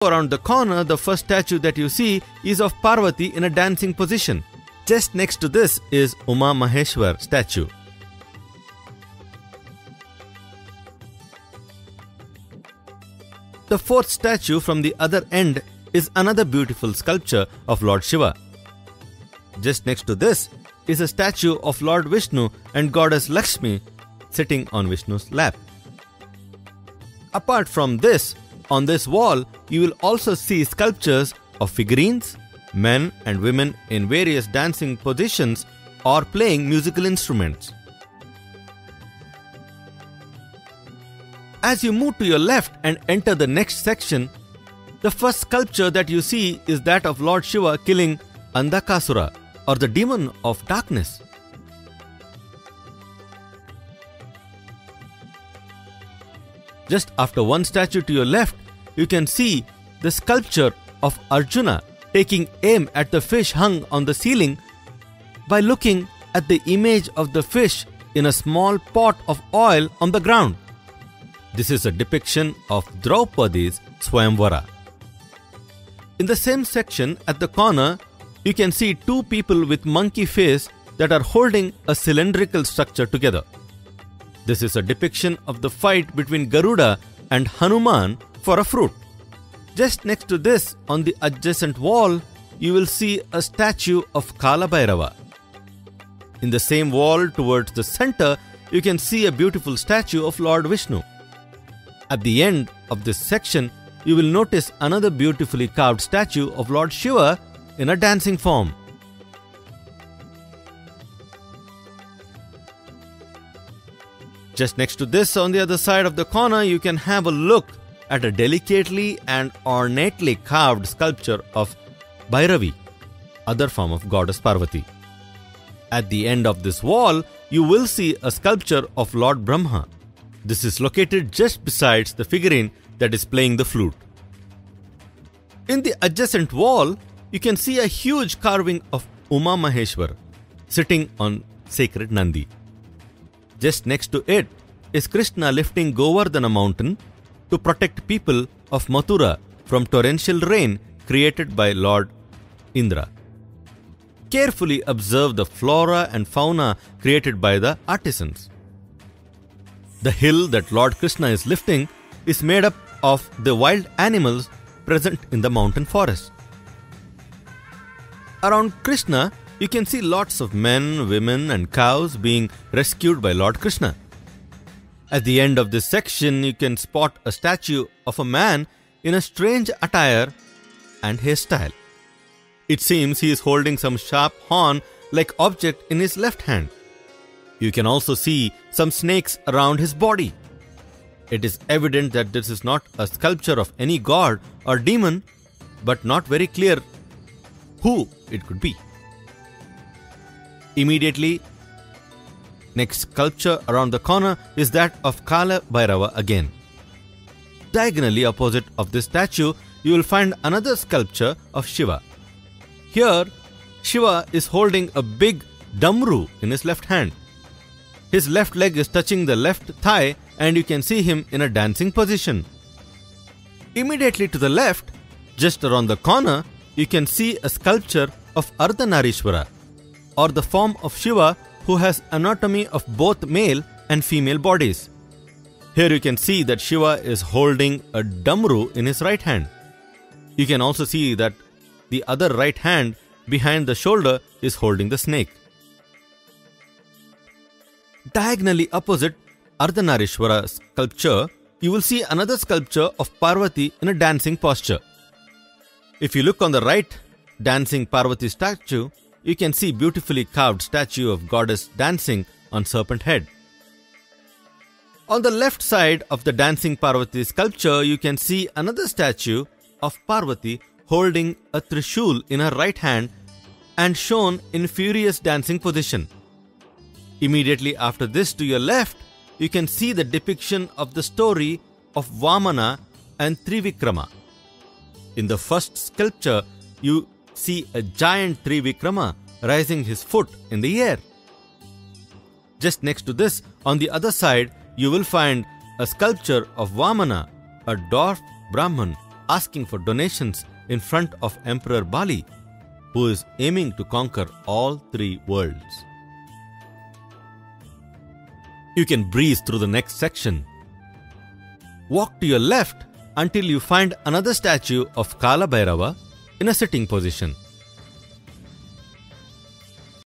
Around the corner, the first statue that you see is of Parvati in a dancing position. Just next to this is Uma Maheshwar statue. The fourth statue from the other end is another beautiful sculpture of Lord Shiva. Just next to this is a statue of Lord Vishnu and Goddess Lakshmi sitting on Vishnu's lap. Apart from this, on this wall, you will also see sculptures of figurines, men and women in various dancing positions or playing musical instruments. As you move to your left and enter the next section, the first sculpture that you see is that of Lord Shiva killing Andhakasura, or the demon of darkness. Just after one statue to your left, you can see the sculpture of Arjuna taking aim at the fish hung on the ceiling by looking at the image of the fish in a small pot of oil on the ground. This is a depiction of Draupadi's Swayamvara. In the same section at the corner, you can see two people with monkey face that are holding a cylindrical structure together. This is a depiction of the fight between Garuda and Hanuman for a fruit. Just next to this, on the adjacent wall, you will see a statue of Kala Bhairava. In the same wall towards the center, you can see a beautiful statue of Lord Vishnu. At the end of this section, you will notice another beautifully carved statue of Lord Shiva in a dancing form. Just next to this, on the other side of the corner, you can have a look at a delicately and ornately carved sculpture of Bhairavi, other form of goddess Parvati. At the end of this wall, you will see a sculpture of Lord Brahma. This is located just besides the figurine that is playing the flute. In the adjacent wall, you can see a huge carving of Uma Maheshwar sitting on sacred Nandi. Just next to it is Krishna lifting Govardhana mountain to protect people of Mathura from torrential rain created by Lord Indra. Carefully observe the flora and fauna created by the artisans. The hill that Lord Krishna is lifting is made up of the wild animals present in the mountain forest. Around Krishna, you can see lots of men, women and cows being rescued by Lord Krishna. At the end of this section, you can spot a statue of a man in a strange attire and hairstyle. It seems he is holding some sharp horn-like object in his left hand. You can also see some snakes around his body. It is evident that this is not a sculpture of any god or demon, but not very clear who it could be. Immediately, next sculpture around the corner is that of Kala Bhairava again. Diagonally opposite of this statue, you will find another sculpture of Shiva. Here, Shiva is holding a big damru in his left hand. His left leg is touching the left thigh and you can see him in a dancing position. Immediately to the left, just around the corner, you can see a sculpture of Ardhanarishwara, or the form of Shiva who has anatomy of both male and female bodies. Here you can see that Shiva is holding a damru in his right hand. You can also see that the other right hand behind the shoulder is holding the snake. Diagonally opposite Ardhanarishwara sculpture, you will see another sculpture of Parvati in a dancing posture. If you look on the right dancing Parvati statue, you can see beautifully carved statue of goddess dancing on serpent head. On the left side of the dancing Parvati sculpture, you can see another statue of Parvati holding a trishul in her right hand and shown in furious dancing position. Immediately after this, to your left, you can see the depiction of the story of Vamana and Trivikrama. In the first sculpture, you see a giant Trivikrama raising his foot in the air. Just next to this, on the other side, you will find a sculpture of Vamana, a dwarf Brahman, asking for donations in front of Emperor Bali, who is aiming to conquer all three worlds. You can breeze through the next section. Walk to your left until you find another statue of Kala Bhairava in a sitting position.